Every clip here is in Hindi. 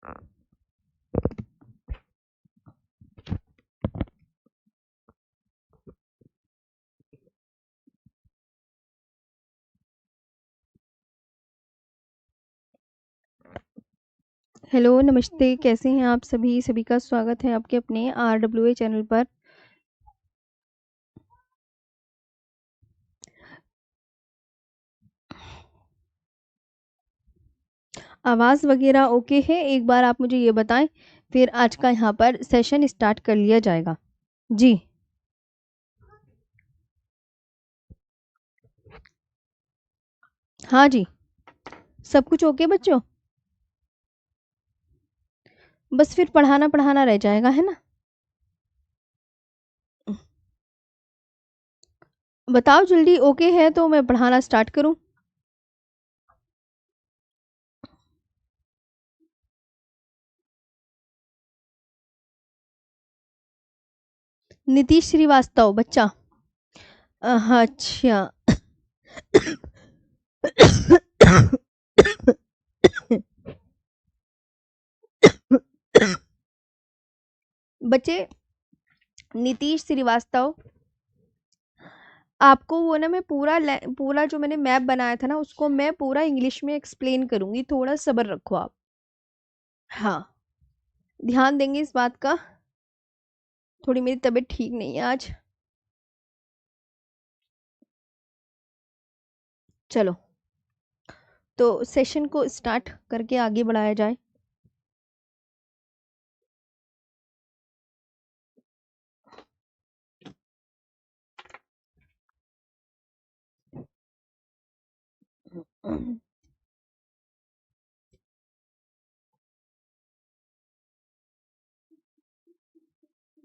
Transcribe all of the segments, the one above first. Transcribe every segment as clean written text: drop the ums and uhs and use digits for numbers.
हेलो, नमस्ते, कैसे हैं आप सभी? सभी का स्वागत है आपके अपने RWA चैनल पर। आवाज़ वगैरह ओके है? एक बार आप मुझे ये बताएँ, फिर आज का यहाँ पर सेशन स्टार्ट कर लिया जाएगा। जी। हाँ जी, सब कुछ ओके बच्चों? बस फिर पढ़ाना रह जाएगा, है ना? बताओ जल्दी, ओके है तो मैं पढ़ाना स्टार्ट करूँ? नीतीश श्रीवास्तव बच्चा। अच्छा। बच्चे, नीतीश श्रीवास्तव, आपको वो ना मैं पूरा जो मैंने मैप बनाया था ना उसको मैं पूरा इंग्लिश में एक्सप्लेन करूंगी, थोड़ा सब्र रखो आप। हाँ, ध्यान देंगे इस बात का। थोड़ी मेरी तबीयत ठीक नहीं है आज। चलो, तो सेशन को स्टार्ट करके आगे बढ़ाया जाए।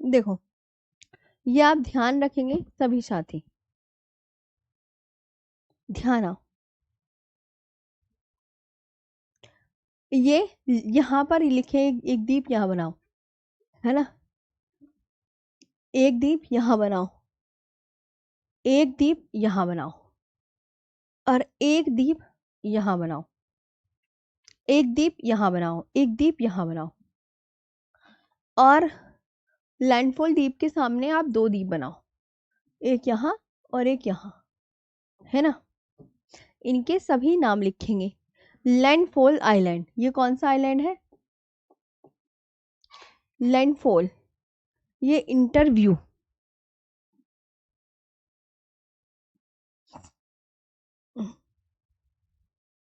देखो, ये आप ध्यान रखेंगे सभी साथी। ध्यान आओ। ये यहाँ पर लिखे एक दीप यहाँ बनाओ, है ना? एक दीप यहाँ बनाओ, एक दीप यहाँ बनाओ, और एक दीप यहाँ बनाओ, एक दीप यहाँ बनाओ, एक दीप यहाँ बनाओ। और लैंडफॉल दीप के सामने आप दो दीप बनाओ, एक यहाँ और एक यहाँ, है ना? इनके सभी नाम लिखेंगे। लैंडफॉल आइलैंड, ये कौन सा आइलैंड है? लैंडफॉल। ये इंटरव्यू,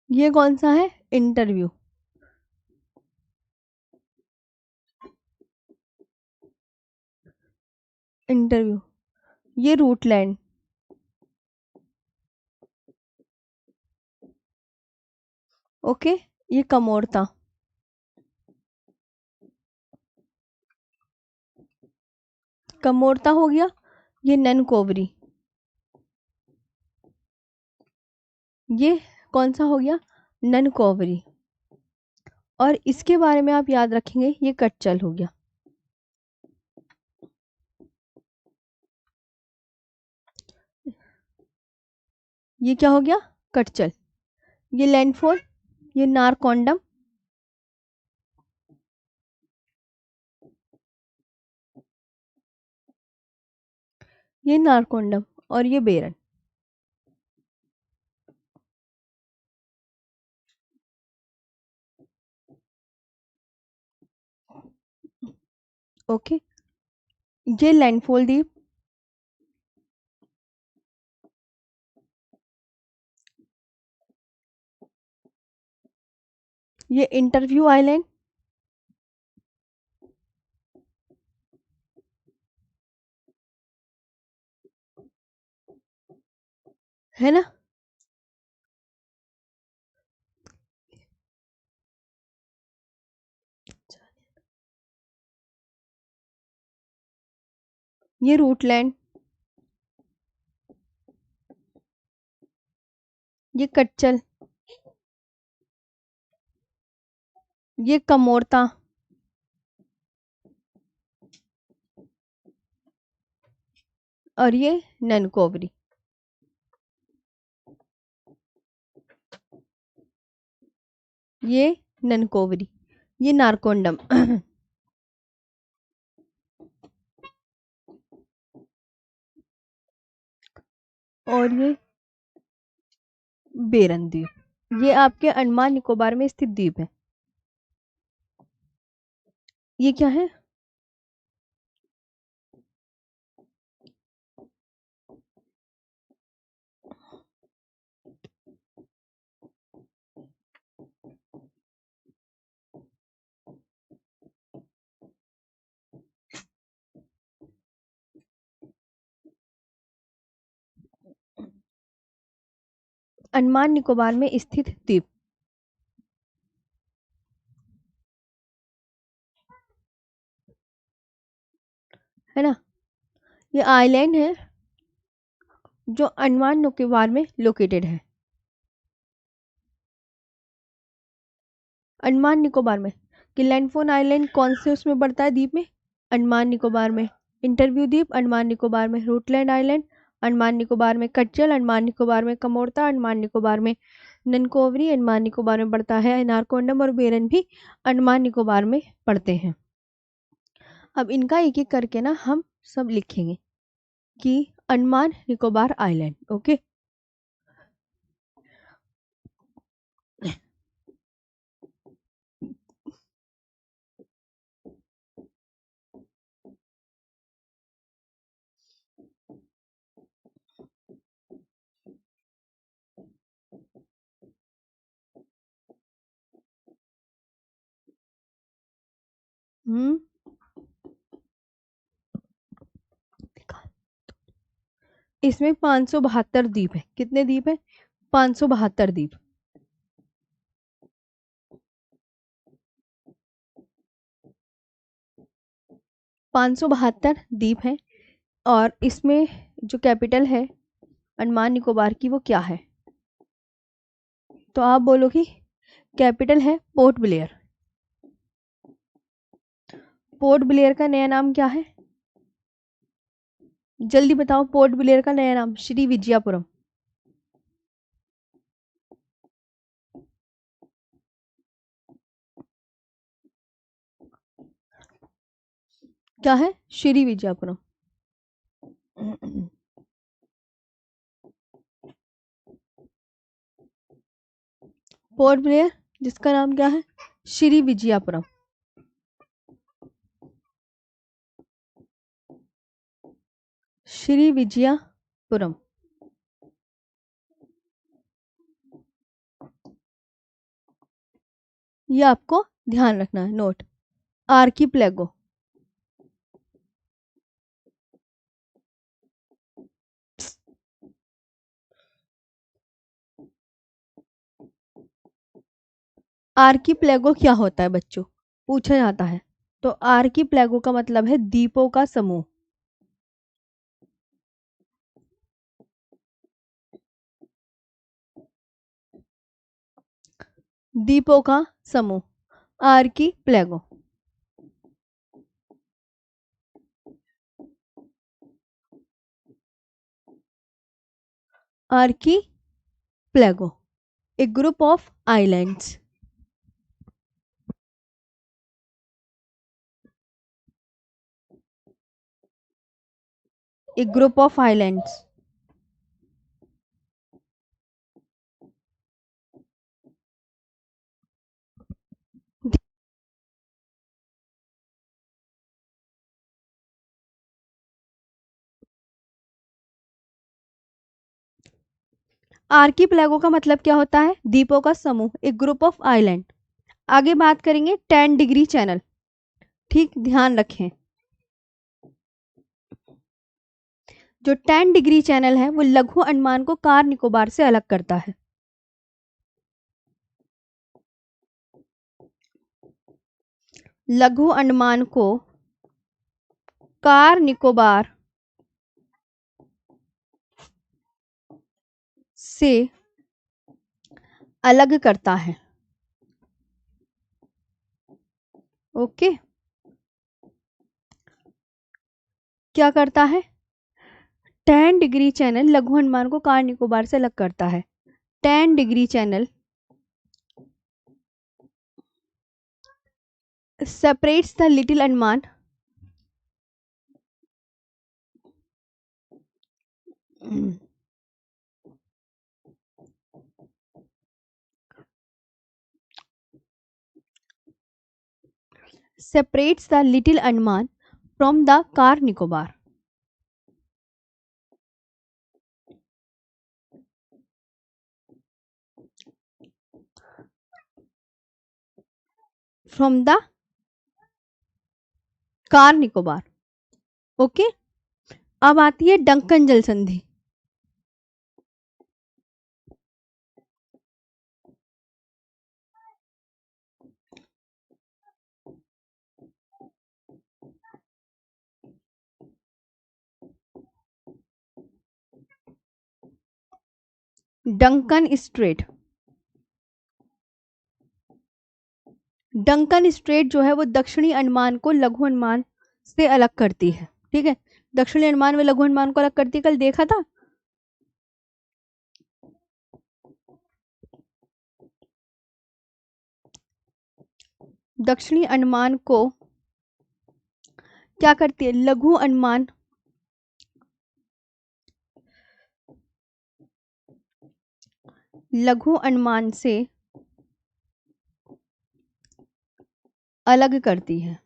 ये कौन सा है? इंटरव्यू। इंटरव्यू। ये रूटलैंड। ओके, ये कमोरता। कमोरता हो गया। ये ननकोवरी। ये कौन सा हो गया? ननकोवरी। और इसके बारे में आप याद रखेंगे, ये कटचल हो गया। ये क्या हो गया? कटचल। ये लैंडफॉल, ये नारकोंडम, ये नारकोंडम, और ये बेरन। ओके, ये लैंडफॉल द्वीप, ये इंटरव्यू आइलैंड, है ना? ये रूटलैंड, ये कटचल, ये कमोरता, और ये ननकोवरी। ये ननकोवरी। ये नारकोंडम और ये बेरन द्वीप। ये आपके अंडमान निकोबार में स्थित द्वीप है। ये क्या है? अंडमान निकोबार में स्थित द्वीप है ना। ये आइलैंड है जो अंडमान निकोबार में लोकेटेड है। अंडमान निकोबार में कि लैंडफोन आइलैंड कौन से उसमें पड़ता है द्वीप में? अंडमान निकोबार में। इंटरव्यू द्वीप अंडमान निकोबार में। रूटलैंड आइलैंड अंडमान निकोबार में। कच्चल अंडमान निकोबार में। कमोरता अंडमान निकोबार में। ननकोवरी अंडमान निकोबार में पड़ता है। नारकोंडम और बेरन भी अंडमान निकोबार में पड़ते हैं। अब इनका एक एक करके ना हम सब लिखेंगे कि अंडमान निकोबार आइलैंड। ओके, इसमें 572 द्वीप है। कितने द्वीप है? 572 द्वीप। 572 द्वीप है। और इसमें जो कैपिटल है अंडमान निकोबार की वो क्या है? तो आप बोलोगे कैपिटल है पोर्ट ब्लेयर। पोर्ट ब्लेयर का नया नाम क्या है? जल्दी बताओ, पोर्ट ब्लेयर का नया नाम? श्री विजयपुरम। क्या है? श्री विजयपुरम। पोर्ट ब्लेयर जिसका नाम क्या है? श्री विजयपुरम। श्री विजयपुरम। ये आपको ध्यान रखना है। नोट आर्किप्लेगो। आर्किप्लेगो क्या होता है बच्चों? पूछा जाता है। तो आर्किप्लेगो का मतलब है द्वीपों का समूह। द्वीपों का समूह archipelago. Archipelago a group of islands. A group of islands. Archipelago का मतलब क्या होता है? द्वीपों का समूह, एक ग्रुप ऑफ आइलैंड। आगे बात करेंगे 10 डिग्री चैनल। ठीक, ध्यान रखें। जो 10 डिग्री चैनल है वो लघु अंडमान को कार निकोबार से अलग करता है। लघु अंडमान को कार निकोबार से अलग करता है। ओके, क्या करता है? 10 डिग्री चैनल लघु अंडमान को कार निकोबार से अलग करता है। 10 degree channel separates the Little Andaman separates the Little Andaman from the Car Nicobar. From the car Nicobar. Okay, अब आती है डंकन जल संधि. Duncan straight. डंकन स्ट्रेट जो है वो दक्षिणी अंडमान को लघु अंडमान से अलग करती है. ठीक है, दक्षिणी अंडमान में लघु अंडमान को अलग करती है, कल देखा था. दक्षिणी अंडमान को क्या करती है, लघु अंडमान से अलग करती है.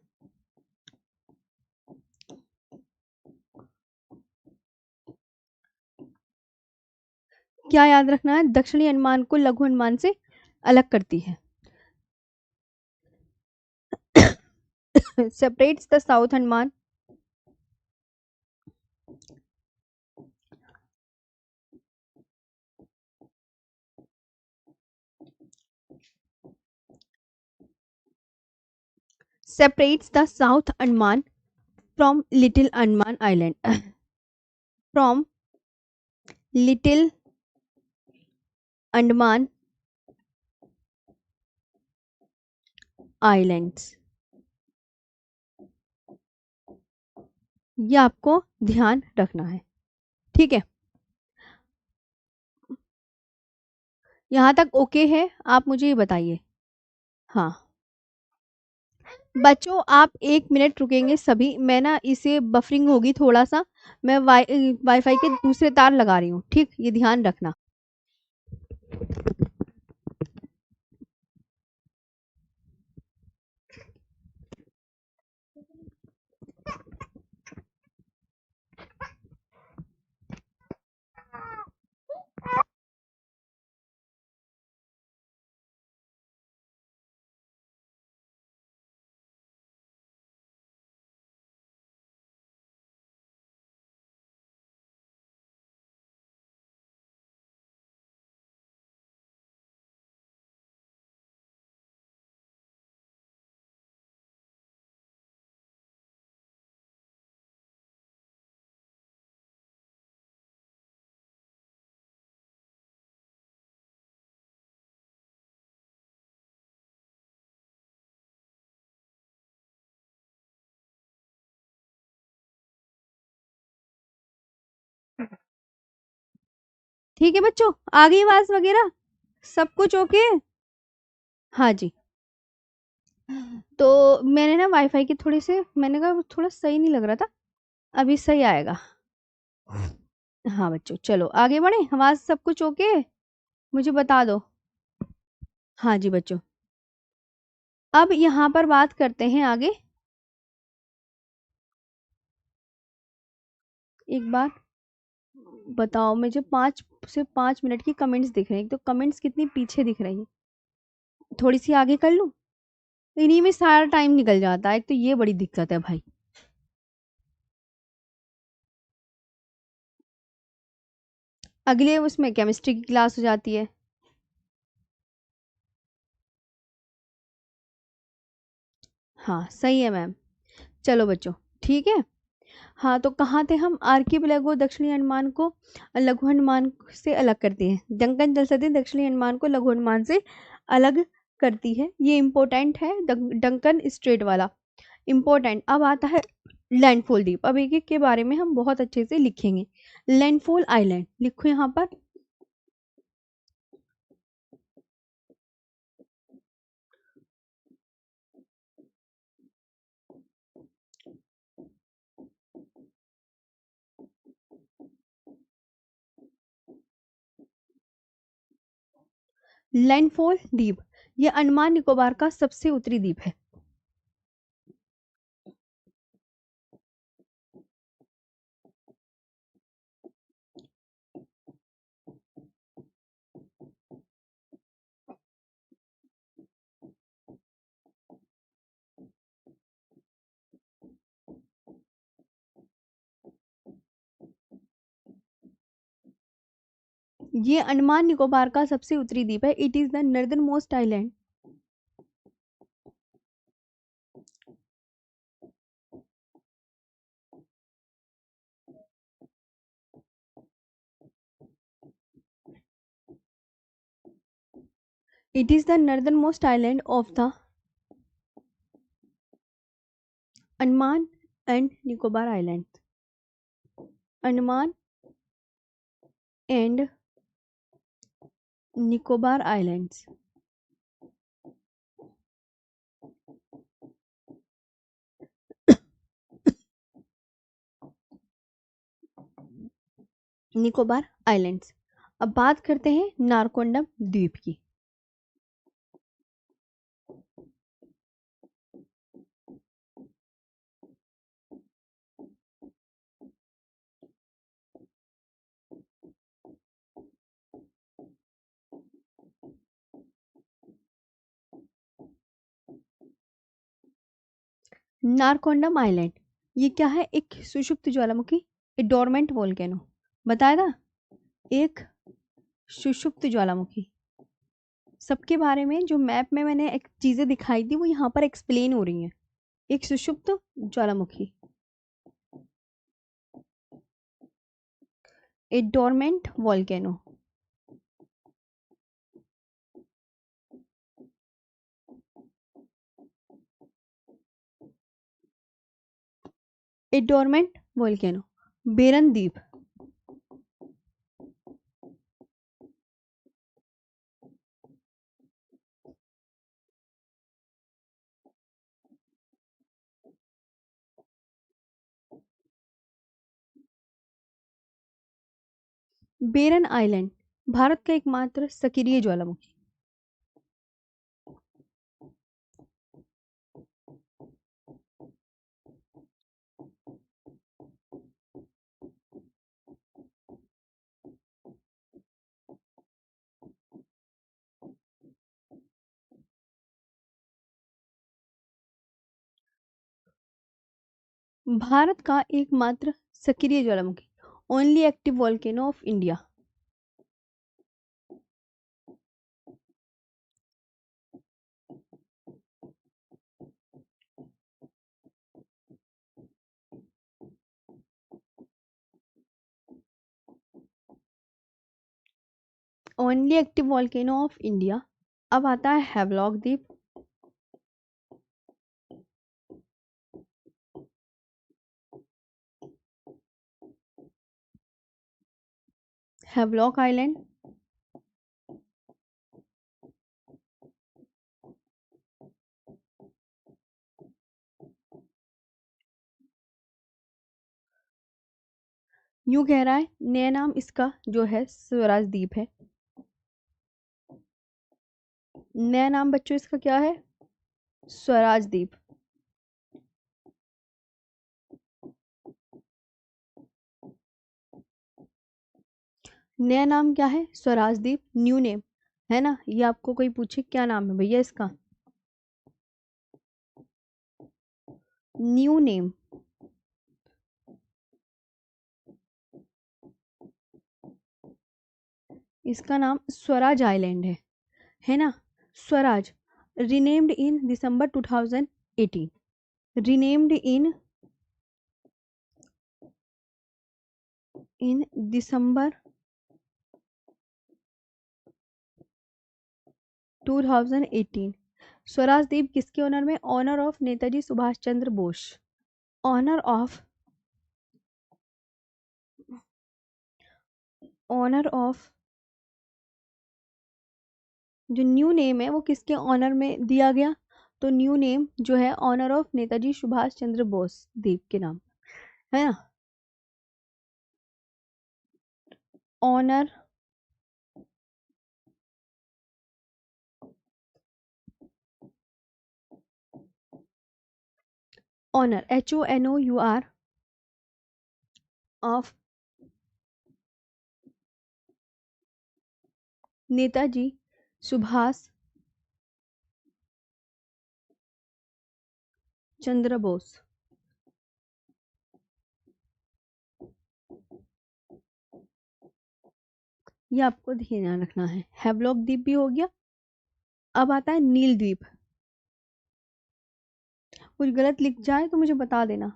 क्या याद रखना है, दक्षिणी अंडमान को लघु अंडमान से अलग करती है. separates the South Andaman from Little Andaman Island. From Little Andaman Islands. ये आपको ध्यान रखना है. ठीक है, यहां तक ओके है, आप मुझे ये बताइए. हाँ बच्चों, आप 1 मिनट रुकेंगे सभी. मैं ना इसे बफरिंग होगी थोड़ा सा, मैं वाईफाई के दूसरे तार लगा रही हूँ. ठीक, ये ध्यान रखना. ठीक है बच्चों, आ गई आवाज वगैरह, सब कुछ ओके. हाँ जी, तो मैंने ना वाईफाई के थोड़े से, मैंने कहा थोड़ा सही नहीं लग रहा था, अभी सही आएगा. हाँ बच्चों, चलो आगे बढ़े. आवाज सब कुछ ओके, मुझे बता दो. हाँ जी बच्चों, अब यहाँ पर बात करते हैं आगे. एक बार बताओ मुझे, 5 से 5 मिनट की कमेंट्स दिख रही है, तो कमेंट्स कितनी पीछे दिख रही है, थोड़ी सी आगे कर लूं. इन्हीं में सारा टाइम निकल जाता है, एक तो ये बड़ी दिक्कत है भाई. अगले उसमें केमिस्ट्री की क्लास हो जाती है. हाँ सही है मैम. चलो बच्चों, ठीक है. हाँ, तो कहाँ थे हम. आर्किपेलागो दक्षिणी अंडमान को लघु अंडमान से अलग करती है. डंकन जलसंधि दक्षिणी अंडमान को लघु अंडमान से अलग करती है. ये इम्पोर्टेंट है, डंकन स्ट्रेट वाला इम्पोर्टेंट. अब आता है लैंडफॉल द्वीप. अब एक एक के बारे में हम बहुत अच्छे से लिखेंगे. लैंडफॉल आइलैंड लिखो यहाँ पर. लैंडफॉल द्वीप, ये अंडमान निकोबार का सबसे उत्तरी द्वीप है। ये अंडमान निकोबार का सबसे उत्तरी द्वीप है। It is the northern most island. It is the northernmost island of the Andaman and Nicobar Islands. Andaman and Nicobar Islands. Nicobar islands. अब बात करते हैं नारकोंडम द्वीप की। नारकोंडम आइलैंड ये क्या है? एक सुषुप्त ज्वालामुखी, एक डोरमेंट वोल्केनो। बताया था, एक सुषुप्त ज्वालामुखी। सबके बारे में जो मैप में मैंने एक चीजें दिखाई थी वो यहाँ पर एक्सप्लेन हो रही हैं। एक सुषुप्त ज्वालामुखी, ए डोरमेंट वोल्केनो। ए डोरमेंट वोल्केनो। बेरन द्वीप, बेरन आइलैंड भारत का एकमात्र सक्रिय ज्वालामुखी। भारत का एकमात्र सक्रिय ज्वालामुखी, only active volcano of India. Only active volcano of India. अब आता है हैवलॉक द्वीप। हैवलॉक आइलैंड, यूं कह रहा है, नया नाम इसका जो है स्वराज द्वीप है। नया नाम बच्चों इसका क्या है? स्वराज द्वीप। नया नाम क्या है? स्वराज द्वीप। न्यू नेम है ना, ये आपको कोई पूछे क्या नाम है भैया इसका, न्यू नेम। इसका नाम स्वराज आइलैंड है ना। Swaraj, renamed in December 2018, renamed in December 2018। Swaraj द्वीप किसके ऑनर में? Honour of Netaji Subhash Chandra Bose. Honour of जो न्यू नेम है वो किसके ऑनर में दिया गया? तो न्यू नेम जो है ऑनर ऑफ नेताजी सुभाष चंद्र बोस द्वीप के नाम, है ना। Honour honour, HONOUR of Netaji Subhash Chandra Bose. ये आपको ध्यान रखना है। हैवलॉक द्वीप भी हो गया। अब आता है नील द्वीप। कुछ गलत लिख जाए तो मुझे बता देना।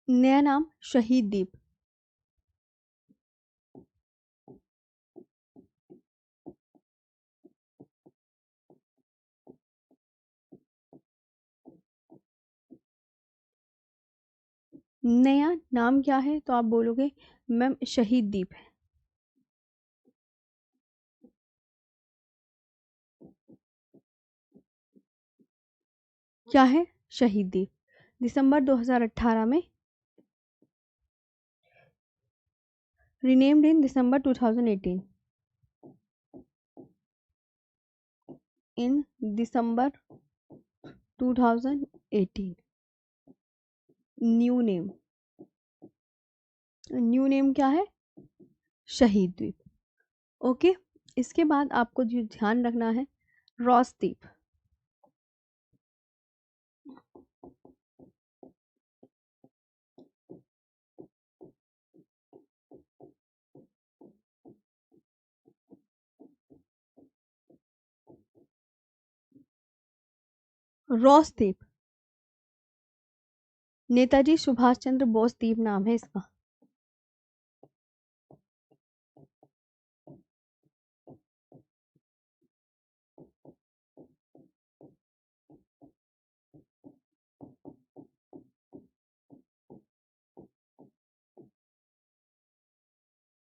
नया नाम शहीद द्वीप। नया नाम क्या है तो आप बोलोगे मैम शहीद द्वीप है। क्या है? शहीद द्वीप। दिसंबर 2018 में renamed in December 2018. In December 2018. New name. New name क्या है? शहीद द्वीप। ओके, इसके बाद आपको जो ध्यान रखना है रॉस द्वीप। रॉस द्वीप नेताजी सुभाष चंद्र बोस द्वीप नाम है इसका।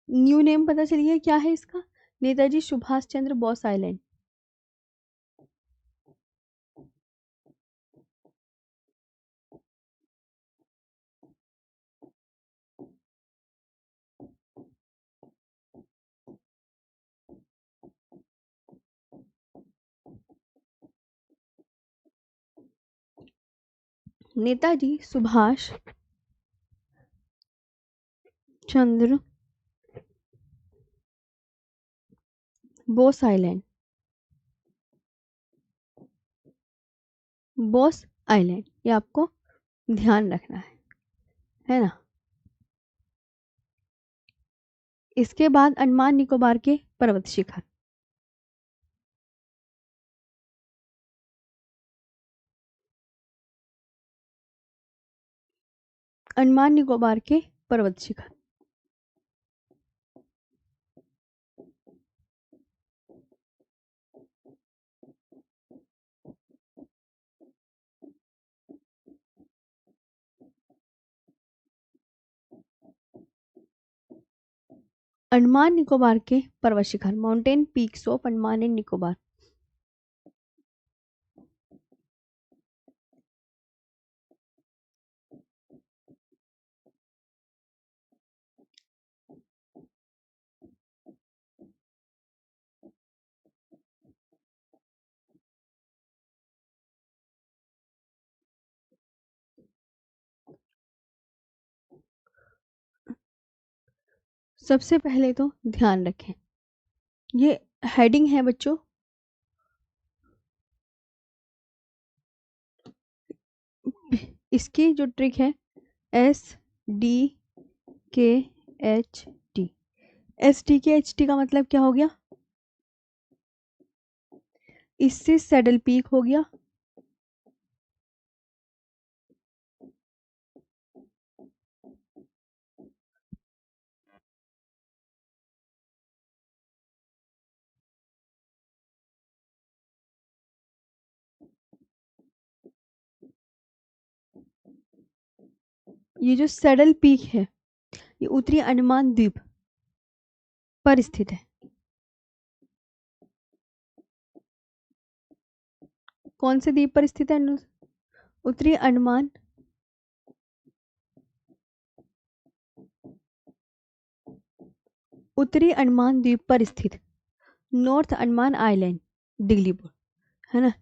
न्यू नेम पता चलिए क्या है इसका? Netaji Subhash Chandra Bose island. Netaji Subhash Chandra Bose island. Bose island, ये आपको ध्यान रखना है ना। इसके बाद अंडमान निकोबार के पर्वत शिखर। अंडमान निकोबार के पर्वत शिखर। अंडमान निकोबार के पर्वत शिखर, mountain peaks of Andaman and Nicobar. सबसे पहले तो ध्यान रखें, ये हेडिंग है बच्चों, इसकी जो ट्रिक है SDKHT। SDKHT का मतलब क्या हो गया? इससे सैडल पीक हो गया, ये जो सैडल पीक है ये उत्तरी अंडमान द्वीप पर स्थित है। कौन से द्वीप पर स्थित है? उत्तरी अंडमान उत्तरी अंडमान द्वीप पर स्थित नॉर्थ अंडमान आइलैंड दिगलीपुर, है ना।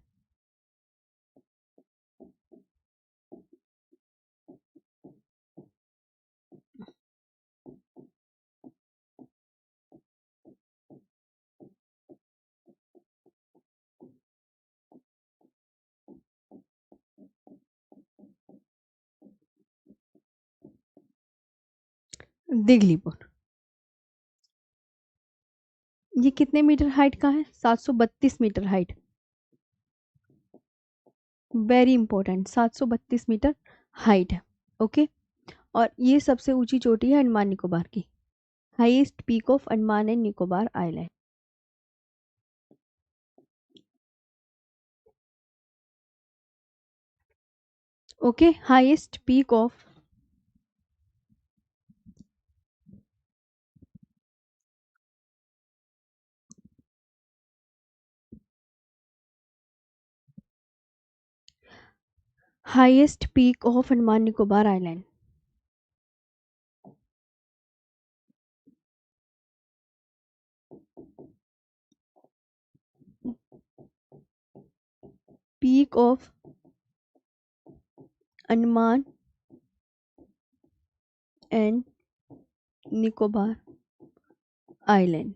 दिगलीपुर। ये कितने मीटर हाइट का है? 732 metre height. Very important, 732 metre height है। ओके, और ये सबसे ऊंची चोटी है अंडमान निकोबार की, highest peak of Andaman and Nicobar island. Okay, highest peak of Andaman Nicobar island. Peak of Andaman and Nicobar island.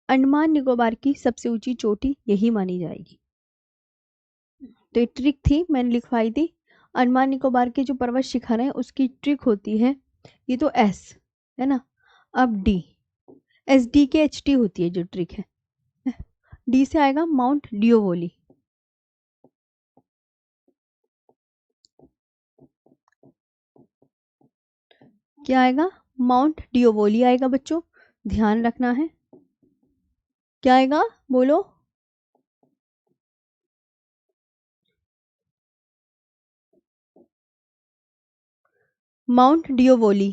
Andaman Nicobar की सबसे ऊंची चोटी यही मानी जाएगी। तो ये ट्रिक थी, मैंने लिखवाई थी। अंडमान निकोबार के जो पर्वत शिखर है उसकी ट्रिक होती है, ये तो एस है ना, अब डी, एस डी के एच टी होती है जो ट्रिक है। डी से आएगा माउंट डिओवोली, क्या आएगा? माउंट डिओवोली आएगा बच्चों, ध्यान रखना है। क्या आएगा बोलो? माउंट डिओवोली।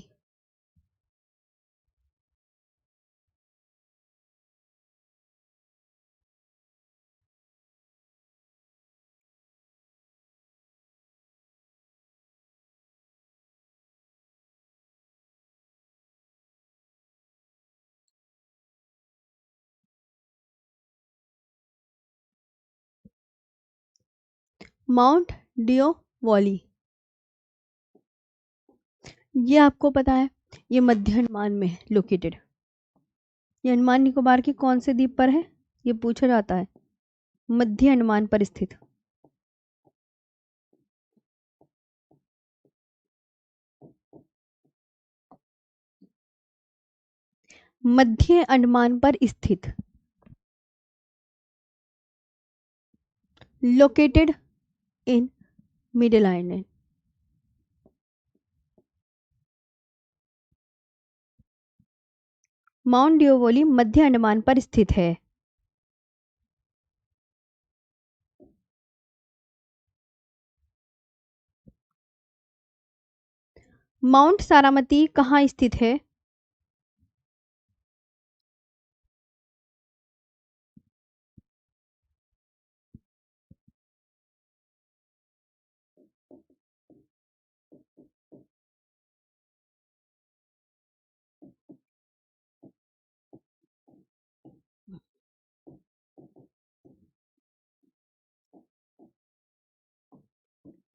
माउंट डिओवोली, ये आपको पता है, ये मध्य अंडमान में लोकेटेड। ये अंडमान निकोबार के कौन से द्वीप पर है? ये पूछा जाता है। मध्य अंडमान पर स्थित। मध्य अंडमान पर स्थित, located in middle island. Mount Diavolo मध्य अंडमान पर स्थित है। माउंट सारामती कहाँ स्थित है?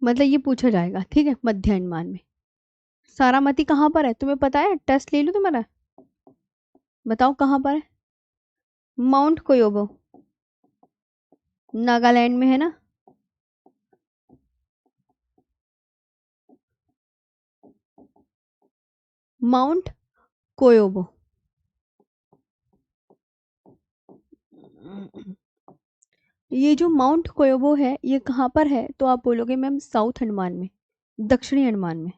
मतलब ये पूछा जाएगा, ठीक है, मध्य अंडमान में। सारामती कहाँ पर है तुम्हें पता है? टेस्ट ले लो तुम्हारा, बताओ कहाँ पर है? माउंट कोयोबो, नागालैंड में है ना। माउंट कोयोबो, ये जो माउंट कोयोबो है ये कहाँ पर है? तो आप बोलोगे मैम साउथ अंडमान में, दक्षिणी अंडमान में।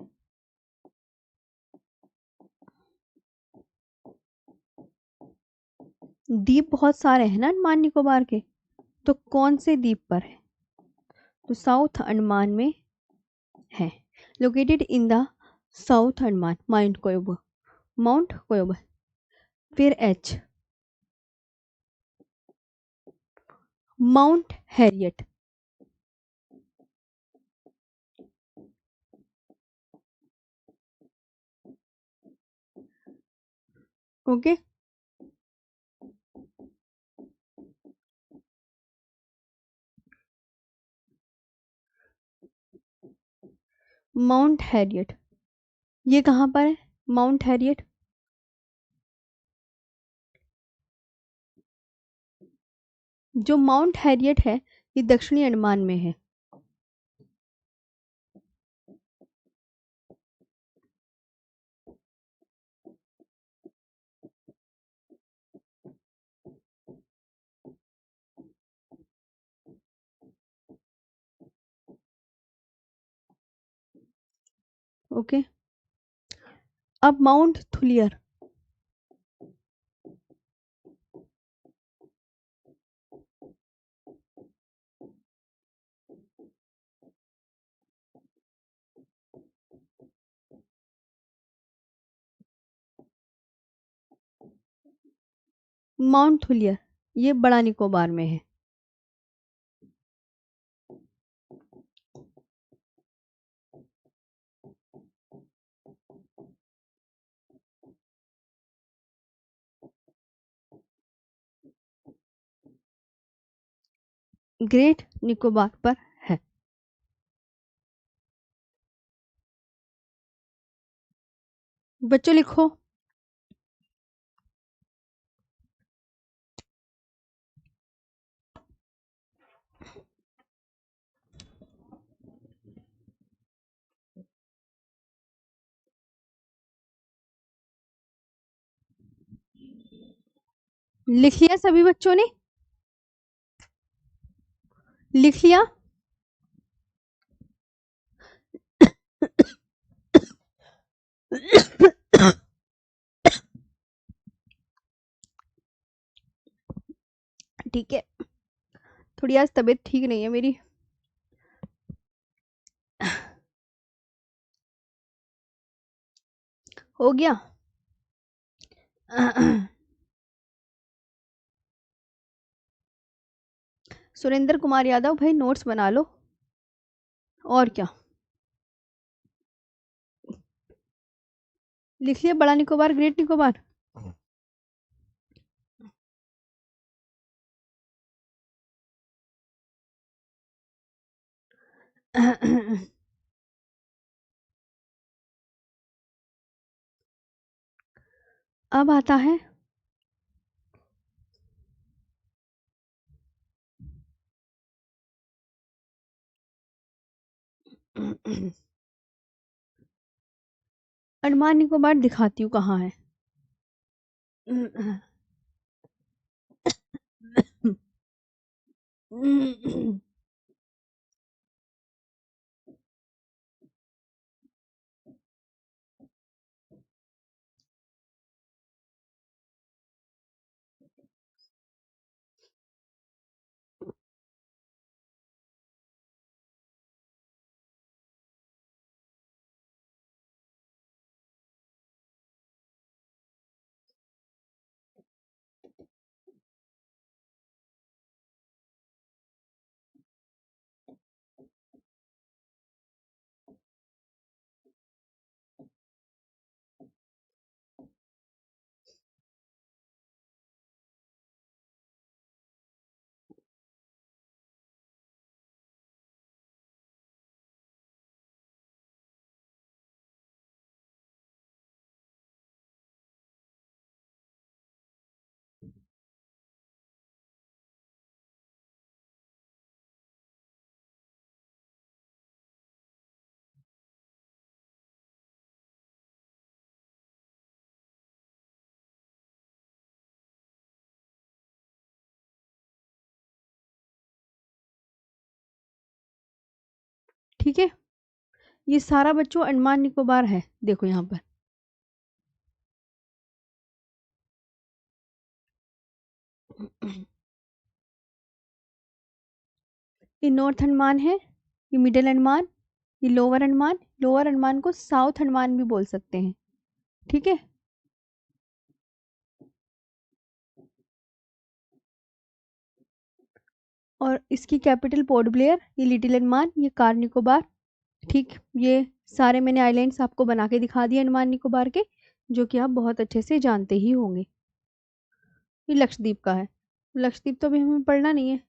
द्वीप बहुत सारे हैं ना अंडमान निकोबार के, तो कौन से द्वीप पर है? तो साउथ अंडमान में है, located in the south Andaman, Mount Koyob. फिर H, Mount Harriet. Okay, Mount Harriet ये कहाँ पर है? माउंट हैरियट जो माउंट हैरियट है ये दक्षिणी अंडमान में है। ओके, अब माउंट थुलियर। माउंट थुलियर ये बड़ा निकोबार में है। ग्रेट निकोबार पर है। बच्चों लिखो। लिख लिया सभी बच्चों ने? लिख लिया? ठीक है, थोड़ी आज तबीयत ठीक नहीं है मेरी। हो गया? सुरेंद्र कुमार यादव भाई नोट्स बना लो। और क्या लिख लिया? बड़ा निकोबार, ग्रेट निकोबार। अब आता है अंडमान निकोबार। दिखाती हूँ कहाँ है। ठीक है, ये सारा बच्चों अंडमान निकोबार है। देखो यहाँ पर ये नॉर्थ अंडमान है, ये मिडिल अंडमान, ये लोअर अंडमान। लोअर अंडमान को साउथ अंडमान भी बोल सकते हैं। ठीक है, और इसकी कैपिटल पोर्ट ब्लेयर, ये लिटिल अंडमान, ये कार निकोबार। ठीक, ये सारे मैंने आइलैंड्स आपको बना के दिखा दिए अंडमान निकोबार के, जो कि आप बहुत अच्छे से जानते ही होंगे। ये लक्षद्वीप का है। लक्षद्वीप तो अभी हमें पढ़ना नहीं है।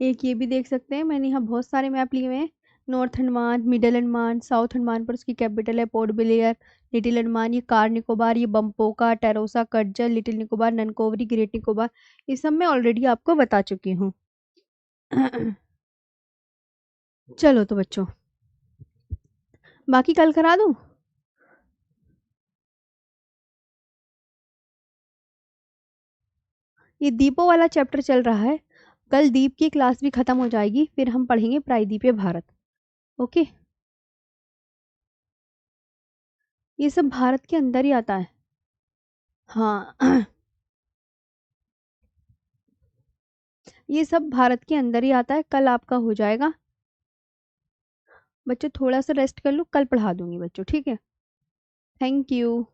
एक ये भी देख सकते हैं, मैंने यहाँ बहुत सारे मैप लिए हुए हैं। North Andaman, middle Andaman, south Andaman पर उसकी कैपिटल है पोर्ट ब्लेयर। लिटिल अंडमान, ये कार निकोबार, ये बम्पोका, टेरोसा, कर्जल, लिटिल निकोबार, ननकोवरी, ग्रेट निकोबार, ये सब मैं ऑलरेडी आपको बता चुकी हूँ। चलो तो बच्चों, बाकी कल करा दूँ? ये द्वीपों वाला चैप्टर चल रहा है। कल द्वीप की क्लास भी खत्म हो जाएगी, फिर हम पढ़ेंगे प्रायद्वीपीय भारत। ओके, ये सब भारत के अंदर ही आता है। हाँ। ये सब भारत के अंदर ही आता है, कल आपका हो जाएगा। बच्चों थोड़ा सा रेस्ट कर लो, कल पढ़ा दूंगी बच्चों, ठीक है? Thank you.